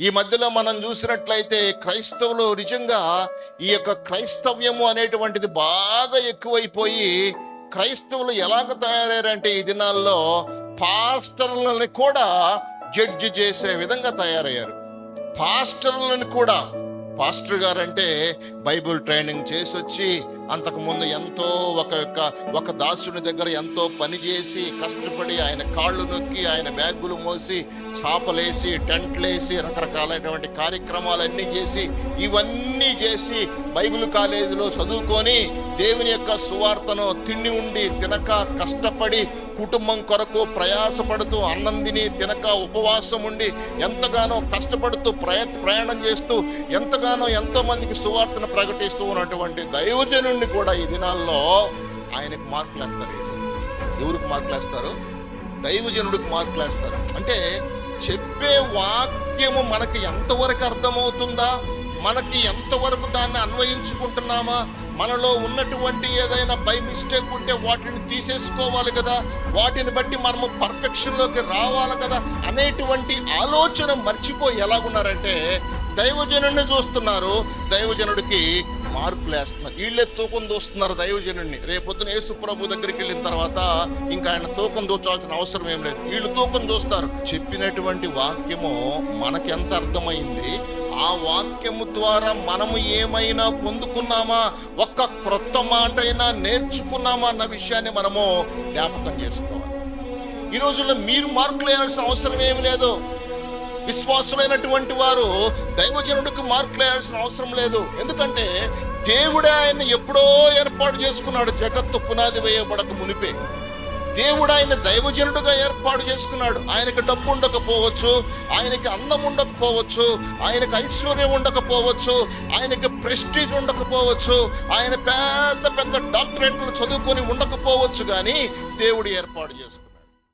ఈ మధ్యలో మనం చూసినట్లయితే క్రైస్తవులు నిజంగా ఈ యొక్క క్రైస్తవ్యము అనేటువంటిది బాగా ఎక్కువైపోయి క్రైస్తవులు ఎలాగ తయారయ్యారంటే ఈ దినాల్లో పాస్టర్లని కూడా జడ్జి చేసే విధంగా తయారయ్యారు. పాస్టర్లను కూడా, పాస్టర్ గారు అంటే బైబిల్ ట్రైనింగ్ చేసి వచ్చి అంతకుముందు ఎంతో ఒక దాసుని దగ్గర ఎంతో పని చేసి కష్టపడి ఆయన కాళ్ళు నొక్కి ఆయన బ్యాగులు మోసి చాపలేసి టెంట్లేసి రకరకాలైనటువంటి కార్యక్రమాలన్నీ చేసి ఇవన్నీ చేసి బైబిల్ కాలేజీలో చదువుకొని దేవుని యొక్క సువార్తను తిండి ఉండి తినక కష్టపడి కుటుంబం కొరకు ప్రయాసపడుతూ అన్నం తిని తినక ఉపవాసం ఉండి ఎంతగానో కష్టపడుతూ ప్రయాణం చేస్తూ ఎంతో మందికి సువార్తను ప్రకటిస్తూ ఉన్నటువంటి దైవజనుడిని కూడా ఈ దినాల్లో ఆయనకు మార్కులు వేస్తారు. ఎవరికి మార్కులు వేస్తారు? దైవజనుడికి మార్కులు వేస్తారు. అంటే చెప్పే వాక్యము మనకి ఎంతవరకు అర్థమవుతుందా, మనకి ఎంతవరకు దాన్ని అన్వయించుకుంటున్నామా, మనలో ఉన్నటువంటి ఏదైనా బై మిస్టేక్ ఉంటే వాటిని తీసేసుకోవాలి కదా, వాటిని బట్టి మనము పర్ఫెక్షన్లోకి రావాలి కదా అనేటువంటి ఆలోచన మర్చిపోయి ఎలాగున్నారంటే దైవజనుడిని చూస్తున్నారు, దైవజనుడికి మార్కులు వేస్తున్నారు. వీళ్ళే తూకం దోస్తున్నారు దైవజనుడిని. రేపొద్దున యేసు ప్రభు దగ్గరికి వెళ్ళిన తర్వాత ఇంకా ఆయన తూకం దోచాల్సిన అవసరం ఏం లేదు, వీళ్ళు తూకం దోస్తారు. చెప్పినటువంటి వాక్యము మనకెంత అర్థమైంది, ఆ వాక్యము ద్వారా మనము ఏమైనా పొందుకున్నామా, ఒక్క క్రొత్త మాట అయినా నేర్చుకున్నామా అన్న విషయాన్ని మనము జ్ఞాపకం చేసుకోవాలి. ఈ రోజుల్లో మీరు మార్కులు వేయాల్సిన అవసరం ఏమి లేదు. విశ్వాసులైనటువంటి వారు దైవజనుడికి మార్కులు వేయాల్సిన అవసరం లేదు. ఎందుకంటే దేవుడే ఆయన ఎప్పుడో ఏర్పాటు చేసుకున్నాడు. జగత్తు పునాది వేయబడక మునిపే దేవుడు ఆయన దైవజనుడుగా ఏర్పాటు చేసుకున్నాడు. ఆయనకి డబ్బు ఉండకపోవచ్చు, ఆయనకి అందం ఉండకపోవచ్చు, ఆయనకి ఐశ్వర్యం ఉండకపోవచ్చు, ఆయనకి ప్రెస్టీజ్ ఉండకపోవచ్చు, ఆయన పెద్ద పెద్ద డాక్టరేట్లు చదువుకొని ఉండకపోవచ్చు, కానీ దేవుడు ఏర్పాటు చేసుకున్నాడు.